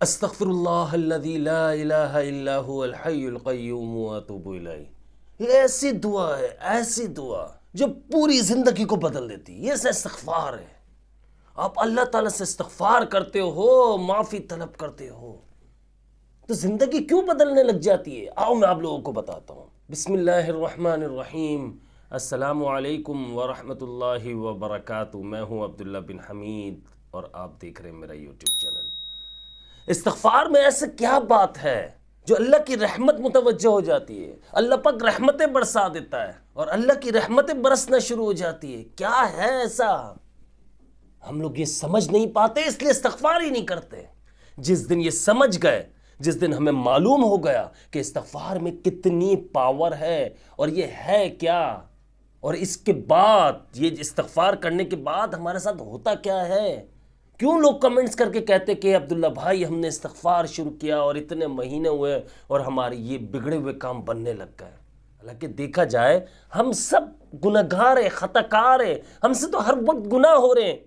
استغفر اللہ الذی لا الہ الا هو الحی القیوم واتوب الیہ. یہ ایسی دعا ہے، ایسی دعا جو پوری زندگی کو بدل دیتی. یہ استغفار ہے. آپ اللہ تعالیٰ سے استغفار کرتے ہو، معافی طلب کرتے ہو تو زندگی کیوں بدلنے لگ جاتی ہے. آؤ میں آپ لوگوں کو بتاتا ہوں. بسم اللہ الرحمن الرحیم. السلام علیکم ورحمۃ اللہ وبرکاتہ. میں ہوں عبداللہ بن حمید اور آپ دیکھ رہے ہیں میرا یوٹیوب چینل. استغفار میں ایسے کیا بات ہے جو اللہ کی رحمت متوجہ ہو جاتی ہے. اللہ پاک رحمتیں برسا دیتا ہے اور اللہ کی رحمتیں برسنا شروع ہو جاتی ہے. کیا ہے ایسا؟ ہم لوگ یہ سمجھ نہیں پاتے، اس لیے استغفار ہی نہیں کرتے. جس دن یہ سمجھ گئے، جس دن ہمیں معلوم ہو گیا کہ استغفار میں کتنی پاور ہے اور یہ ہے کیا، اور اس کے بعد یہ استغفار کرنے کے بعد ہمارے ساتھ ہوتا کیا ہے. کیوں لوگ کمنٹس کر کے کہتے کہ عبداللہ بھائی ہم نے استغفار شروع کیا اور اتنے مہینے ہوئے اور ہمارے یہ بگڑے ہوئے کام بننے لگ گئے. حالانکہ دیکھا جائے ہم سب گناہ گار ہیں، خطا کار ہیں. ہم سے تو ہر وقت گناہ ہو رہے ہیں،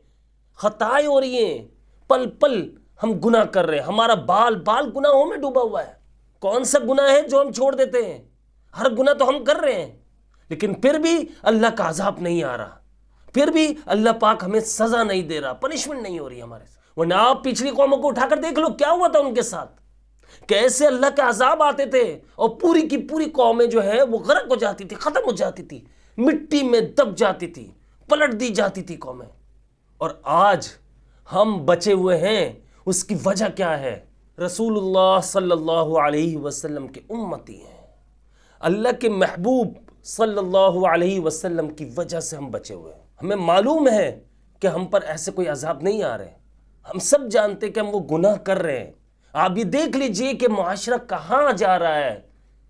خطائیں ہو رہی ہیں، پل پل ہم گناہ کر رہے ہیں. ہمارا بال بال گناہوں میں ڈوبا ہوا ہے. کون سا گناہ ہے جو ہم چھوڑ دیتے ہیں؟ ہر گناہ تو ہم کر رہے ہیں، لیکن پھر بھی اللہ کا عذاب نہیں آ رہا، پھر بھی اللہ پاک ہمیں سزا نہیں دے رہا، پنشمنٹ نہیں ہو رہی ہمارے ساتھ. ورنہ آپ پچھلی قوموں کو اٹھا کر دیکھ لو کیا ہوا تھا ان کے ساتھ. کیسے اللہ کے عذاب آتے تھے اور پوری کی پوری قومیں جو ہے وہ غرق ہو جاتی تھی، ختم ہو جاتی تھی، مٹی میں دب جاتی تھی، پلٹ دی جاتی تھی قومیں. اور آج ہم بچے ہوئے ہیں. اس کی وجہ کیا ہے؟ رسول اللہ صلی اللہ علیہ وسلم کے امتی ہیں. اللہ کے محبوب صلی اللہ علیہ وسلم کی وجہ سے ہم بچے ہوئے ہیں. ہمیں معلوم ہے کہ ہم پر ایسے کوئی عذاب نہیں آ رہے. ہم سب جانتے کہ ہم وہ گناہ کر رہے ہیں. آپ یہ دیکھ لیجئے کہ معاشرہ کہاں جا رہا ہے.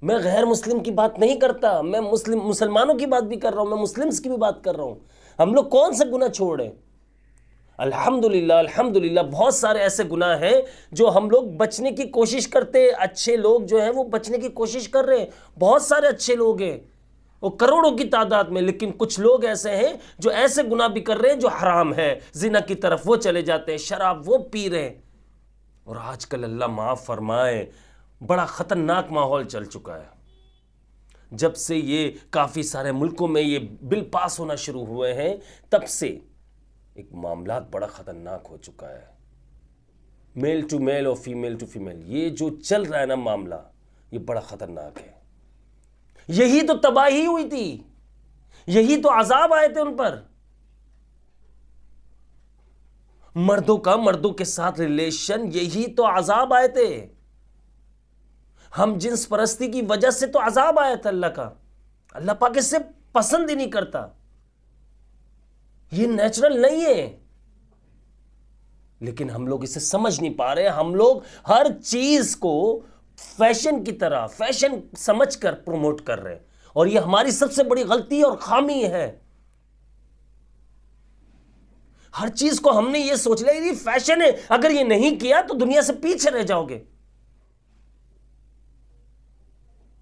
میں غیر مسلم کی بات نہیں کرتا، میں مسلمانوں کی بات بھی کر رہا ہوں، میں مسلمز کی بھی بات کر رہا ہوں. ہم لوگ کون سے گناہ چھوڑ رہے ہیں؟ الحمدللہ الحمدللہ بہت سارے ایسے گناہ ہیں جو ہم لوگ بچنے کی کوشش کرتے. اچھے لوگ جو ہیں وہ بچنے کی کوشش کر رہے ہیں. بہت سارے اچھے لوگ ہیں، وہ کروڑوں کی تعداد میں. لیکن کچھ لوگ ایسے ہیں جو ایسے گناہ بھی کر رہے ہیں جو حرام ہے. زنا کی طرف وہ چلے جاتے ہیں، شراب وہ پی رہے ہیں. اور آج کل اللہ معاف فرمائے بڑا خطرناک ماحول چل چکا ہے. جب سے یہ کافی سارے ملکوں میں یہ بل پاس ہونا شروع ہوئے ہیں تب سے ایک معاملات بڑا خطرناک ہو چکا ہے. میل ٹو میل اور فیمیل ٹو فیمیل، یہ جو چل رہا ہے نا معاملہ، یہ بڑا خطرناک ہے. یہی تو تباہی ہوئی تھی، یہی تو عذاب آئے تھے ان پر. مردوں کا مردوں کے ساتھ ریلیشن، یہی تو عذاب آئے تھے. ہم جنس پرستی کی وجہ سے تو عذاب آیا تھا اللہ کا. اللہ پاک اس سے پسند ہی نہیں کرتا. یہ نیچرل نہیں ہے، لیکن ہم لوگ اسے سمجھ نہیں پا رہے. ہم لوگ ہر چیز کو فیشن کی طرح، فیشن سمجھ کر پروموٹ کر رہے ہیں، اور یہ ہماری سب سے بڑی غلطی اور خامی ہے. ہر چیز کو ہم نے یہ سوچ لیا یہ فیشن ہے، اگر یہ نہیں کیا تو دنیا سے پیچھے رہ جاؤ گے.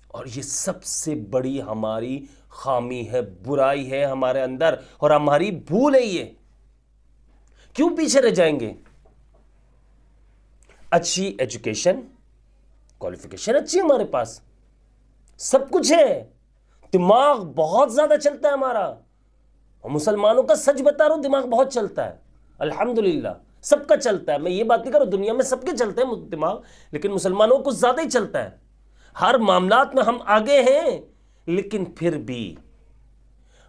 اور یہ سب سے بڑی ہماری خامی ہے، برائی ہے ہمارے اندر، اور ہماری بھول ہے. یہ کیوں پیچھے رہ جائیں گے؟ اچھی ایجوکیشن، کوالیفیکیشن اچھی ہمارے پاس، سب کچھ ہے، دماغ بہت زیادہ چلتا ہے ہمارا. اور مسلمانوں کا سچ بتا رہا ہوں دماغ بہت چلتا ہے. الحمدللہ سب کا چلتا ہے. میں یہ بات نہیں کر رہا ہوں، دنیا میں سب کے چلتے ہیں دماغ، لیکن مسلمانوں کو زیادہ ہی چلتا ہے. ہر معاملات میں ہم آگے ہیں، لیکن پھر بھی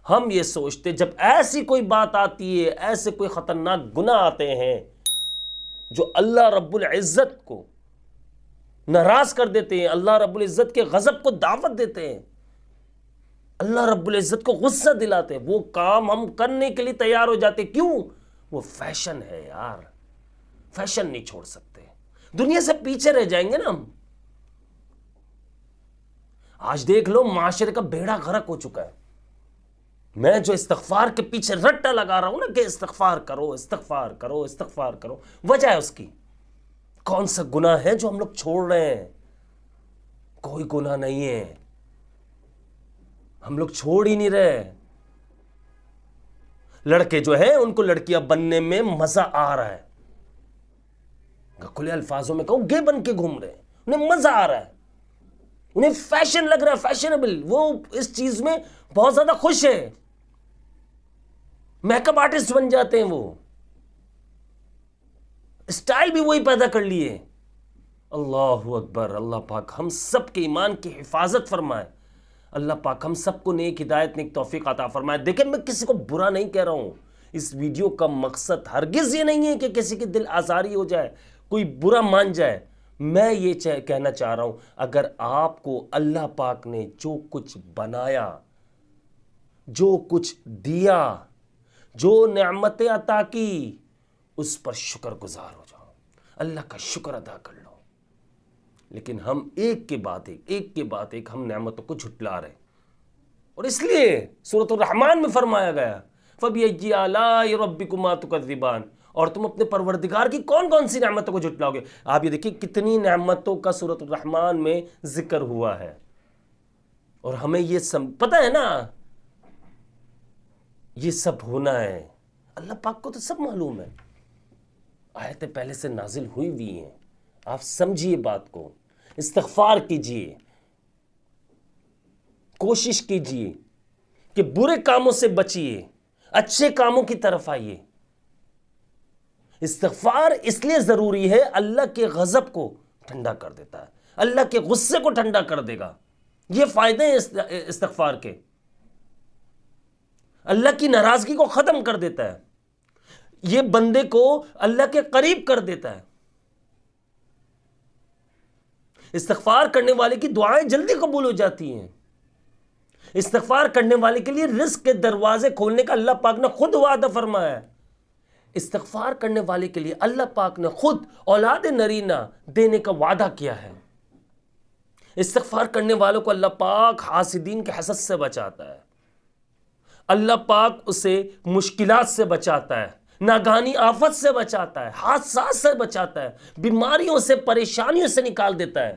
ہم یہ سوچتے جب ایسی کوئی بات آتی ہے، ایسے کوئی خطرناک گناہ آتے ہیں جو اللہ رب العزت کو ناراض کر دیتے ہیں، اللہ رب العزت کے غضب کو دعوت دیتے ہیں، اللہ رب العزت کو غصہ دلاتے ہیں، وہ کام ہم کرنے کے لیے تیار ہو جاتے. کیوں؟ وہ فیشن ہے یار. فیشن نہیں چھوڑ سکتے. دنیا سے پیچھے رہ جائیں گے نا ہم. آج دیکھ لو معاشرے کا بیڑا غرق ہو چکا ہے. میں جو استغفار کے پیچھے رٹا لگا رہا ہوں نا کہ استغفار کرو استغفار کرو استغفار کرو، وجہ ہے اس کی. کون سا گناہ ہے جو ہم لوگ چھوڑ رہے ہیں؟ کوئی گناہ نہیں ہے، ہم لوگ چھوڑ ہی نہیں رہے. لڑکے جو ہیں ان کو لڑکیاں بننے میں مزہ آ رہا ہے. کھلے الفاظوں میں کہوں، گے بن کے گھوم رہے ہیں، انہیں مزہ آ رہا ہے، انہیں فیشن لگ رہا ہے، فیشنیبل، وہ اس چیز میں بہت زیادہ خوش ہے، میک اپ آرٹسٹ بن جاتے ہیں، وہ اسٹائل بھی وہی پیدا کر لیے۔ اللہ اکبر۔ اللہ پاک ہم سب کے ایمان کی حفاظت فرمائے، اللہ پاک ہم سب کو نیک ہدایت، نیک توفیق عطا فرمائے۔ دیکھیں میں کسی کو برا نہیں کہہ رہا ہوں، اس ویڈیو کا مقصد ہرگز یہ نہیں ہے کہ کسی کی دل آزاری ہو جائے، کوئی برا مان جائے۔ میں یہ کہنا چاہ رہا ہوں، اگر آپ کو اللہ پاک نے جو کچھ بنایا، جو کچھ دیا، جو نعمتیں عطا کی، اس پر شکر گزار ہو جاؤ، اللہ کا شکر ادا کر لو۔ لیکن ہم ایک کے بعد ایک ہم نعمتوں کو جھٹلا رہے ہیں، اور اس لیے سورۃ الرحمن میں فرمایا گیا فَبِأَيِّ آلَاءِ رَبِّكُمَا تُكَذِّبَانِ، اور تم اپنے پروردگار کی کون کون سی نعمتوں کو جھٹلاؤ گے۔ آپ یہ دیکھیں کتنی نعمتوں کا سورۃ الرحمن میں ذکر ہوا ہے، اور ہمیں یہ پتہ ہے نا، یہ سب ہونا ہے، اللہ پاک کو تو سب معلوم ہے، آیتیں پہلے سے نازل ہوئی بھی ہیں۔ آپ سمجھیے بات کو، استغفار کیجئے، کوشش کیجئے کہ برے کاموں سے بچیے، اچھے کاموں کی طرف آئیے۔ استغفار اس لیے ضروری ہے، اللہ کے غضب کو ٹھنڈا کر دیتا ہے، اللہ کے غصے کو ٹھنڈا کر دے گا۔ یہ فائدے ہیں استغفار کے، اللہ کی ناراضگی کو ختم کر دیتا ہے، یہ بندے کو اللہ کے قریب کر دیتا ہے۔ استغفار کرنے والے کی دعائیں جلدی قبول ہو جاتی ہیں۔ استغفار کرنے والے کے لیے رزق کے دروازے کھولنے کا اللہ پاک نے خود وعدہ فرمایا ہے۔ استغفار کرنے والے کے لیے اللہ پاک نے خود اولاد نرینہ دینے کا وعدہ کیا ہے۔ استغفار کرنے والوں کو اللہ پاک حاسدین کے حسد سے بچاتا ہے، اللہ پاک اسے مشکلات سے بچاتا ہے، ناگہانی آفت سے بچاتا ہے، حادثات سے بچاتا ہے، بیماریوں سے، پریشانیوں سے نکال دیتا ہے،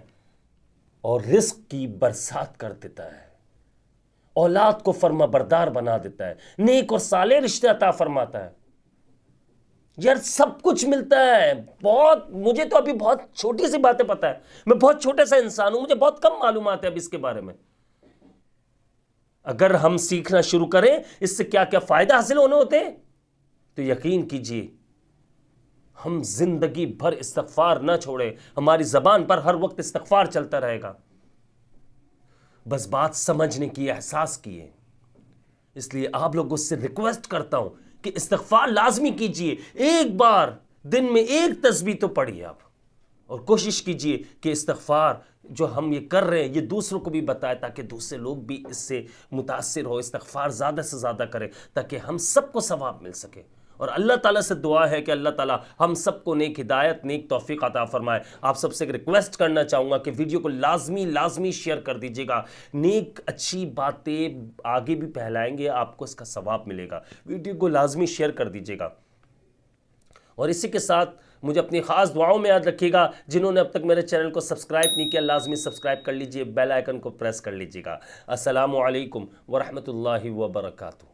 اور رزق کی برسات کر دیتا ہے، اولاد کو فرما بردار بنا دیتا ہے، نیک اور صالح رشتے عطا فرماتا ہے۔ یار سب کچھ ملتا ہے، مجھے تو ابھی بہت چھوٹی سی باتیں پتہ ہے، میں بہت چھوٹا سا انسان ہوں، مجھے بہت کم معلومات ہے اب اس کے بارے میں۔ اگر ہم سیکھنا شروع کریں اس سے کیا کیا فائدہ حاصل ہونے ہوتے ہیں، تو یقین کیجئے ہم زندگی بھر استغفار نہ چھوڑیں، ہماری زبان پر ہر وقت استغفار چلتا رہے گا۔ بس بات سمجھنے کی، احساس کی ہے، اس لیے آپ لوگوں سے ریکویسٹ کرتا ہوں کہ استغفار لازمی کیجئے، ایک بار دن میں ایک تسبیح تو پڑھیے آپ، اور کوشش کیجئے کہ استغفار جو ہم یہ کر رہے ہیں یہ دوسروں کو بھی بتائے، تاکہ دوسرے لوگ بھی اس سے متاثر ہو، استغفار زیادہ سے زیادہ کریں، تاکہ ہم سب کو ثواب مل سکے۔ اور اللہ تعالیٰ سے دعا ہے کہ اللہ تعالیٰ ہم سب کو نیک ہدایت، نیک توفیق عطا فرمائے۔ آپ سب سے ایک ریکویسٹ کرنا چاہوں گا کہ ویڈیو کو لازمی شیئر کر دیجیے گا، نیک اچھی باتیں آگے بھی پھیلائیں گے، آپ کو اس کا ثواب ملے گا، ویڈیو کو لازمی شیئر کر دیجیے گا۔ اور اسی کے ساتھ مجھے اپنی خاص دعاؤں میں یاد رکھیے گا، جنہوں نے اب تک میرے چینل کو سبسکرائب نہیں کیا لازمی سبسکرائب کر لیجئے، بیل آئیکن کو پریس کر لیجیے گا۔ السلام علیکم ورحمۃ اللہ وبرکاتہ۔